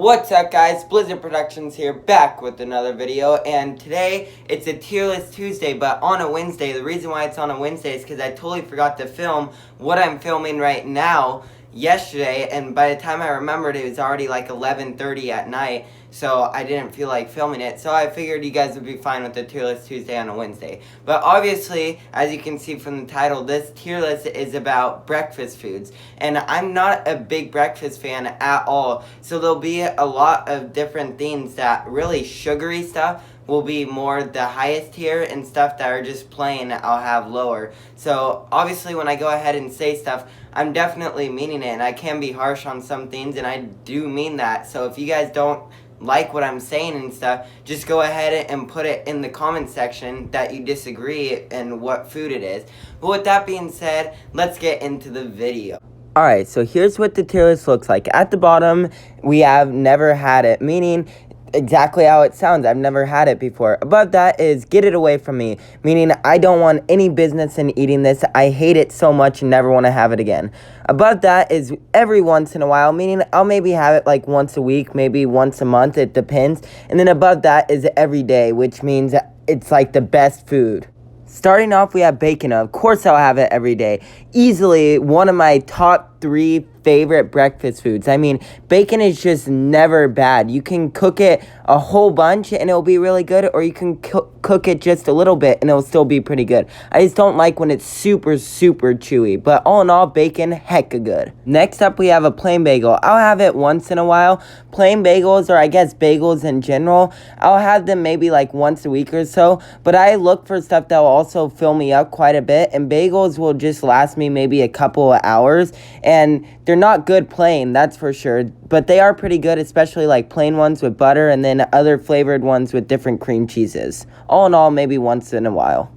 What's up, guys? Blizzard Productions here, back with another video, and today it's a tier list Tuesday, but on a Wednesday. The reason why it's on a Wednesday is because I totally forgot to film what I'm filming right now yesterday, and by the time I remembered, it was already like 11:30 at night, so I didn't feel like filming it, so I figured you guys would be fine with the tier list Tuesday on a Wednesday. But obviously, as you can see from the title, this tier list is about breakfast foods, and I'm not a big breakfast fan at all, so there'll be a lot of different things that really sugary stuff will be more the highest tier, and stuff that are just plain I'll have lower. So obviously when I go ahead and say stuff, I'm definitely meaning it, and I can be harsh on some things, and I do mean that. So if you guys don't like what I'm saying and stuff, just go ahead and put it in the comment section that you disagree and what food it is. But with that being said, let's get into the video. Alright, so here's what the tier list looks like. At the bottom, we have never had it, meaning exactly how it sounds. I've never had it before. Above that is get it away from me, meaning I don't want any business in eating this. I hate it so much and never want to have it again. Above that is every once in a while, meaning I'll maybe have it like once a week, maybe once a month, it depends. And then above that is every day, which means it's like the best food. Starting off, we have bacon. Of course I'll have it every day. Easily one of my top 3 favorite breakfast foods. I mean, bacon is just never bad. You can cook it a whole bunch and it'll be really good, or you can cook it just a little bit and it'll still be pretty good. I just don't like when it's super chewy, but all in all, bacon, hecka good. Next up, we have a plain bagel. I'll have it once in a while. Plain bagels, or I guess bagels in general, I'll have them maybe like once a week or so, but I look for stuff that will also fill me up quite a bit, and bagels will just last me maybe a couple of hours, and they're not good plain, that's for sure, but they are pretty good, especially like plain ones with butter and then other flavored ones with different cream cheeses. All in all, maybe once in a while.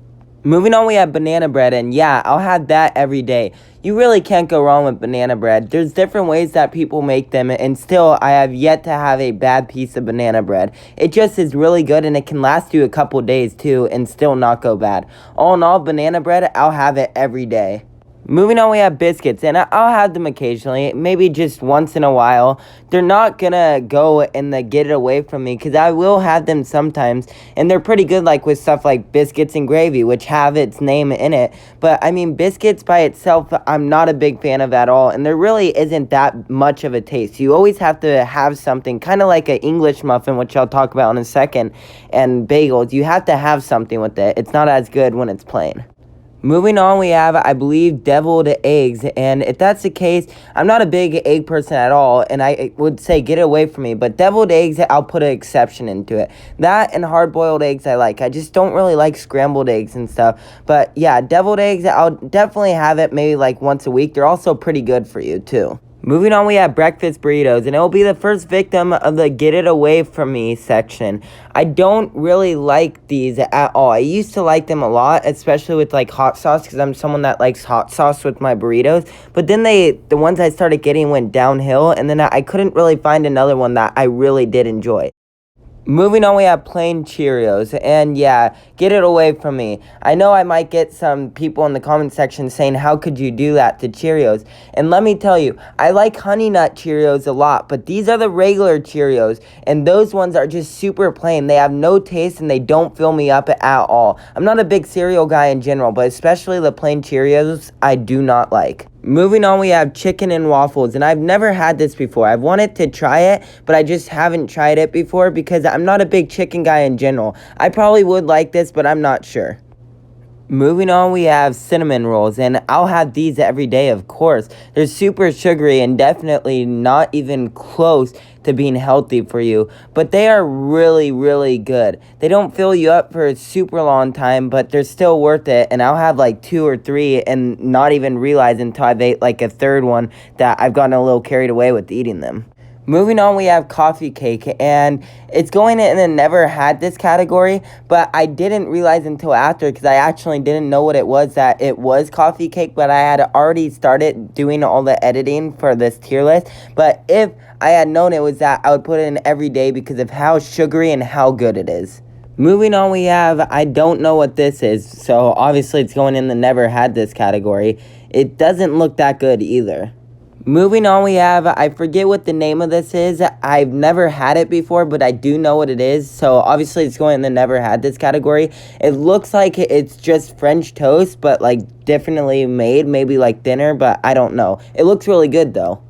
Moving on, we have banana bread, and yeah, I'll have that every day. You really can't go wrong with banana bread. There's different ways that people make them, and still, I have yet to have a bad piece of banana bread. It just is really good, and it can last you a couple days too, and still not go bad. All in all, banana bread, I'll have it every day. Moving on, we have biscuits, and I'll have them occasionally, maybe just once in a while. They're not gonna go and get it away from me, because I will have them sometimes, and they're pretty good, like with stuff like biscuits and gravy, which have its name in it. But I mean, biscuits by itself, I'm not a big fan of at all, and there really isn't that much of a taste. You always have to have something, kind of like an English muffin, which I'll talk about in a second, and bagels. You have to have something with it. It's not as good when it's plain. Moving on, we have, I believe, deviled eggs, and if that's the case, I'm not a big egg person at all, and I would say get it away from me, but deviled eggs, I'll put an exception into it. That and hard-boiled eggs I like. I just don't really like scrambled eggs and stuff, but yeah, deviled eggs, I'll definitely have it maybe like once a week. They're also pretty good for you, too. Moving on, we have breakfast burritos, and it will be the first victim of the get it away from me section. I don't really like these at all. I used to like them a lot, especially with like hot sauce, because I'm someone that likes hot sauce with my burritos. But then the ones I started getting went downhill, and then I couldn't really find another one that I really did enjoy. Moving on, we have plain Cheerios, and yeah, get it away from me. I know I might get some people in the comment section saying, how could you do that to Cheerios? And let me tell you, I like Honey Nut Cheerios a lot, but these are the regular Cheerios, and those ones are just super plain. They have no taste, and they don't fill me up at all. I'm not a big cereal guy in general, but especially the plain Cheerios, I do not like. Moving on, we have chicken and waffles, and I've never had this before. I've wanted to try it, but I just haven't tried it before because I'm not a big chicken guy in general. I probably would like this, but I'm not sure. Moving on, we have cinnamon rolls, and I'll have these every day, of course. They're super sugary and definitely not even close to being healthy for you, but they are really good. They don't fill you up for a super long time, but they're still worth it, and I'll have like 2 or 3 and not even realize until I've ate like a third one that I've gotten a little carried away with eating them. Moving on, we have coffee cake, and it's going in the never had this category, but I didn't realize until after, because I actually didn't know what it was, that it was coffee cake, but I had already started doing all the editing for this tier list. But if I had known it was that, I would put it in every day because of how sugary and how good it is. Moving on, we have, I don't know what this is, so obviously it's going in the never had this category. It doesn't look that good either. Moving on, we have, I forget what the name of this is. I've never had it before, but I do know what it is. So obviously it's going in the never had this category. It looks like it's just French toast, but like differently made, maybe like thinner, but I don't know. It looks really good though.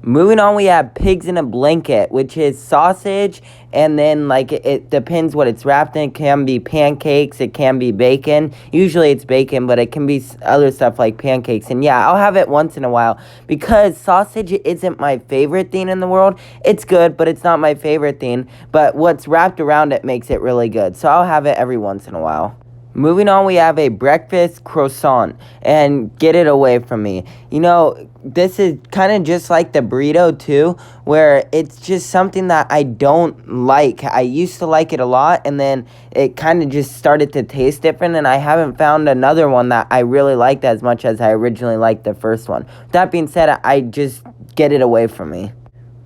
Moving on, we have pigs in a blanket, which is sausage, and then like it depends what it's wrapped in. It can be pancakes, it can be bacon. Usually it's bacon, but it can be other stuff like pancakes. And yeah, I'll have it once in a while because sausage isn't my favorite thing in the world. It's good, but it's not my favorite thing. But what's wrapped around it makes it really good. So I'll have it every once in a while. Moving on, we have a breakfast croissant, and get it away from me. You know, this is kind of just like the burrito too, where it's just something that I don't like. I used to like it a lot, and then it kind of just started to taste different, and I haven't found another one that I really liked as much as I originally liked the first one. That being said, I just get it away from me.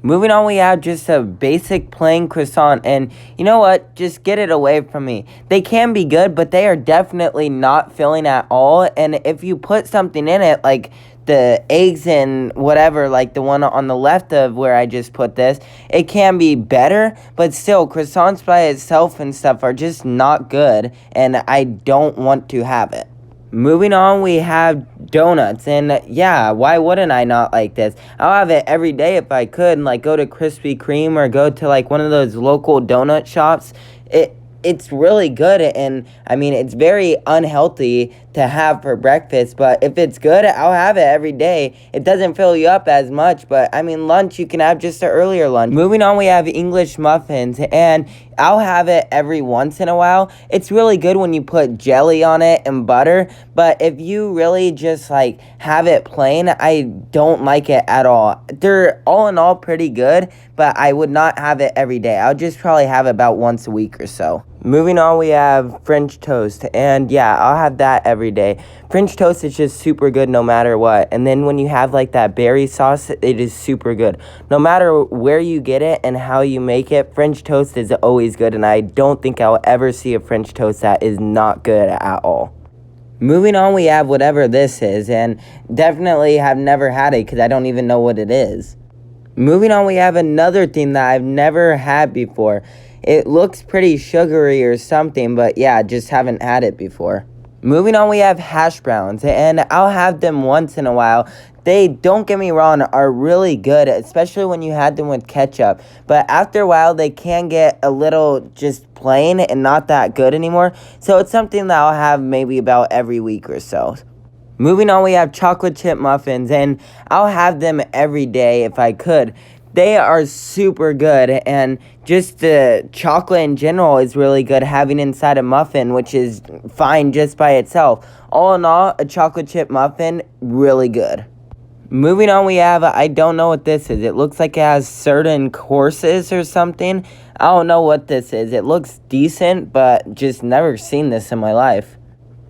Moving on, we have just a basic plain croissant, and you know what? Just get it away from me. They can be good, but they are definitely not filling at all, and if you put something in it, like the eggs and whatever, like the one on the left of where I just put this, it can be better, but still, croissants by itself and stuff are just not good, and I don't want to have it. Moving on, we have donuts, and yeah, why wouldn't I not like this? I'll have it every day if I could, and like go to Krispy Kreme or go to like one of those local donut shops. It's really good, and I mean, it's very unhealthy to have for breakfast, but if it's good, I'll have it every day. It doesn't fill you up as much, but I mean, lunch, you can have just an earlier lunch. Moving on, we have English muffins, and I'll have it every once in a while. It's really good when you put jelly on it and butter, but if you really just like have it plain, I don't like it at all. They're all in all pretty good, but I would not have it every day. I'll just probably have it about once a week or so. Moving on, we have French toast, and yeah, I'll have that every day. French toast is just super good no matter what, and then when you have like that berry sauce, it is super good. No matter where you get it and how you make it, French toast is always good, and I don't think I'll ever see a French toast that is not good at all. Moving on, we have whatever this is, and definitely have never had it because I don't even know what it is. Moving on, we have another thing that I've never had before. It looks pretty sugary or something, but yeah, just haven't had it before. Moving on, we have hash browns, and I'll have them once in a while. They, don't get me wrong, are really good, especially when you had them with ketchup. But after a while, they can get a little just plain and not that good anymore. So it's something that I'll have maybe about every week or so. Moving on, we have chocolate chip muffins, and I'll have them every day if I could. They are super good, and just the chocolate in general is really good having inside a muffin, which is fine just by itself. All in all, a chocolate chip muffin, really good. Moving on, we have, I don't know what this is. It looks like it has certain courses or something. I don't know what this is. It looks decent, but just never seen this in my life.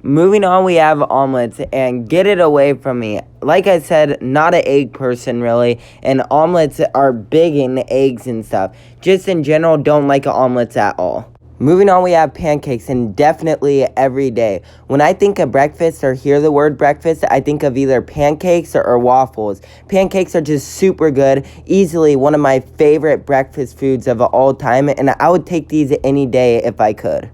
Moving on, we have omelets, and get it away from me. Like I said, not an egg person, really, and omelets are big in eggs and stuff. Just in general, don't like omelets at all. Moving on, we have pancakes, and definitely every day. When I think of breakfast or hear the word breakfast, I think of either pancakes or waffles. Pancakes are just super good, easily one of my favorite breakfast foods of all time, and I would take these any day if I could.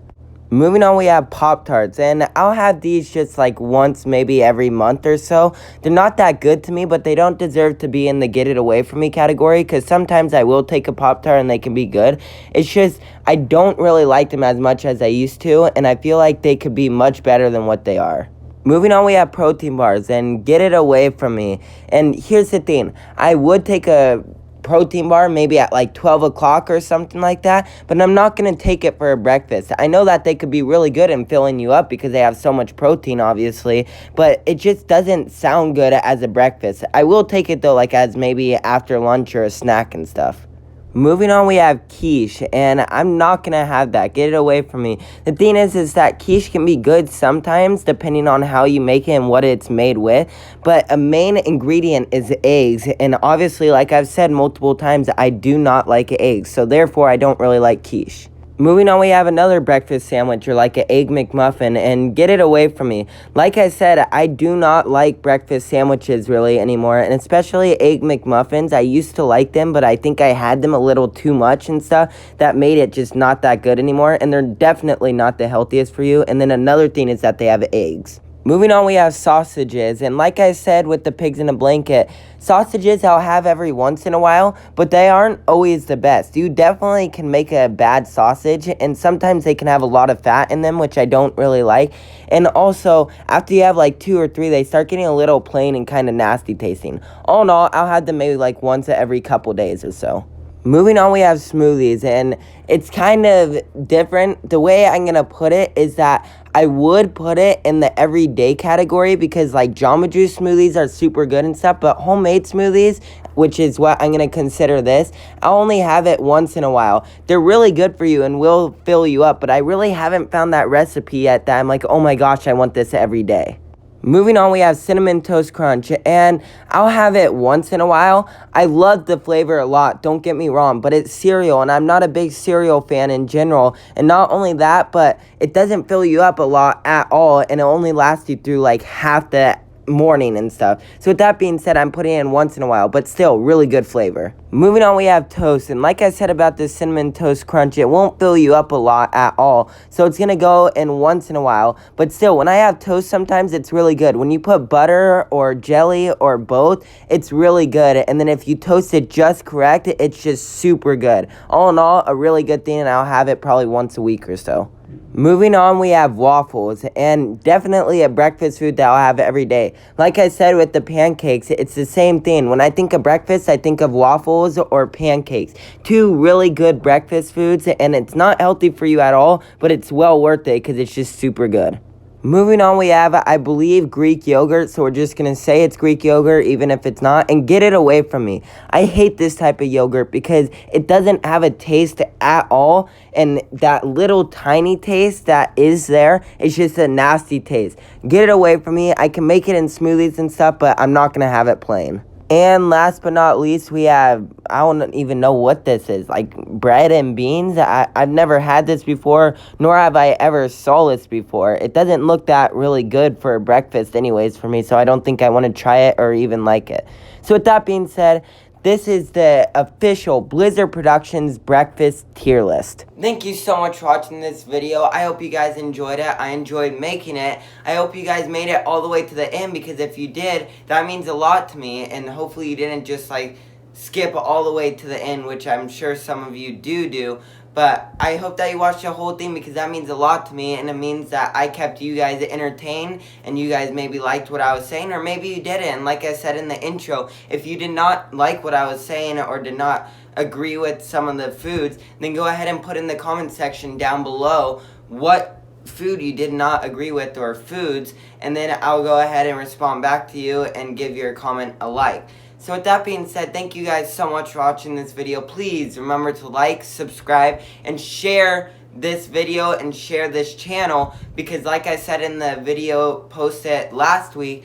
Moving on, we have Pop-Tarts, and I'll have these just like once, maybe every month or so. They're not that good to me, but they don't deserve to be in the get it away from me category, because sometimes I will take a Pop-Tart and they can be good. It's just, I don't really like them as much as I used to, and I feel like they could be much better than what they are. Moving on, we have protein bars, and get it away from me. And here's the thing, I would take a protein bar maybe at like 12 o'clock or something like that, but I'm not going to take it for a breakfast. I know that they could be really good in filling you up because they have so much protein, obviously, but it just doesn't sound good as a breakfast. I will take it though, like as maybe after lunch or a snack and stuff. Moving on, we have quiche, and I'm not going to have that. Get it away from me. The thing is that quiche can be good sometimes, depending on how you make it and what it's made with, but a main ingredient is eggs, and obviously, like I've said multiple times, I do not like eggs, so therefore, I don't really like quiche. Moving on, we have another breakfast sandwich, or like an Egg McMuffin, and get it away from me. Like I said, I do not like breakfast sandwiches really anymore, and especially Egg McMuffins. I used to like them, but I think I had them a little too much and stuff. That made it just not that good anymore, and they're definitely not the healthiest for you. And then another thing is that they have eggs. Moving on, we have sausages, and like I said with the pigs in a blanket, sausages I'll have every once in a while, but they aren't always the best. You definitely can make a bad sausage, and sometimes they can have a lot of fat in them, which I don't really like. And also, after you have like 2 or 3, they start getting a little plain and kind of nasty tasting. All in all, I'll have them maybe like once every couple days or so. Moving on, we have smoothies, and it's kind of different. The way I'm going to put it is that I would put it in the everyday category because, like, Jamba Juice smoothies are super good and stuff, but homemade smoothies, which is what I'm going to consider this, I'll only have it once in a while. They're really good for you and will fill you up, but I really haven't found that recipe yet that I'm like, oh my gosh, I want this every day. Moving on, we have Cinnamon Toast Crunch, and I'll have it once in a while. I love the flavor a lot, don't get me wrong, but it's cereal, and I'm not a big cereal fan in general. And not only that, but it doesn't fill you up a lot at all, and it only lasts you through like half the morning and stuff. So with that being said, I'm putting it in once in a while, but still really good flavor. Moving on, we have toast, and like I said about the Cinnamon Toast Crunch, it won't fill you up a lot at all, so it's gonna go in once in a while. But still, when I have toast, sometimes it's really good. When you put butter or jelly or both, it's really good. And then if you toast it just correct, it's just super good. All in all, a really good thing, and I'll have it probably once a week or so. Moving on, we have waffles, and definitely a breakfast food that I'll have every day. Like I said with the pancakes, it's the same thing. When I think of breakfast, I think of waffles or pancakes. 2 really good breakfast foods, and it's not healthy for you at all, but it's well worth it because it's just super good. Moving on, we have, I believe, Greek yogurt, so we're just going to say it's Greek yogurt even if it's not, and get it away from me. I hate this type of yogurt because it doesn't have a taste at all, and that little tiny taste that is there is just a nasty taste. Get it away from me. I can make it in smoothies and stuff, but I'm not going to have it plain. And last but not least, we have, I don't even know what this is, like bread and beans. I've never had this before, nor have I ever saw this before. It doesn't look that really good for breakfast anyways for me, so I don't think I want to try it or even like it. So with that being said, this is the official Blizzard Productions breakfast tier list. Thank you so much for watching this video. I hope you guys enjoyed it. I enjoyed making it. I hope you guys made it all the way to the end, because if you did, that means a lot to me. And hopefully you didn't just like skip all the way to the end, which I'm sure some of you do. But I hope that you watched the whole thing, because that means a lot to me, and it means that I kept you guys entertained, and you guys maybe liked what I was saying, or maybe you didn't. And like I said in the intro, if you did not like what I was saying or did not agree with some of the foods, then go ahead and put in the comment section down below what food you did not agree with or foods, and then I'll go ahead and respond back to you and give your comment a like. So with that being said, thank you guys so much for watching this video. Please remember to like, subscribe, and share this video and share this channel, because like I said in the video posted last week,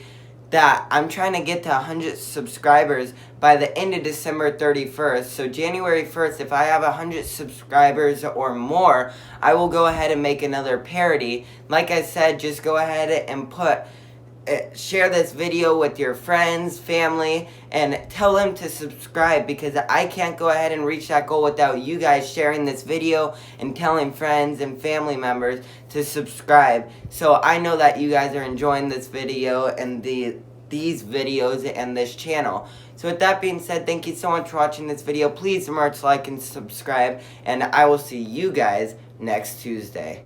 that I'm trying to get to 100 subscribers by the end of December 31st. So January 1st, if I have 100 subscribers or more, I will go ahead and make another parody. Like I said, just go ahead and share this video with your friends, family, and tell them to subscribe, because I can't go ahead and reach that goal without you guys sharing this video and telling friends and family members to subscribe. So I know that you guys are enjoying this video and these videos and this channel. So with that being said, thank you so much for watching this video. Please remember to like and subscribe, and I will see you guys next Tuesday.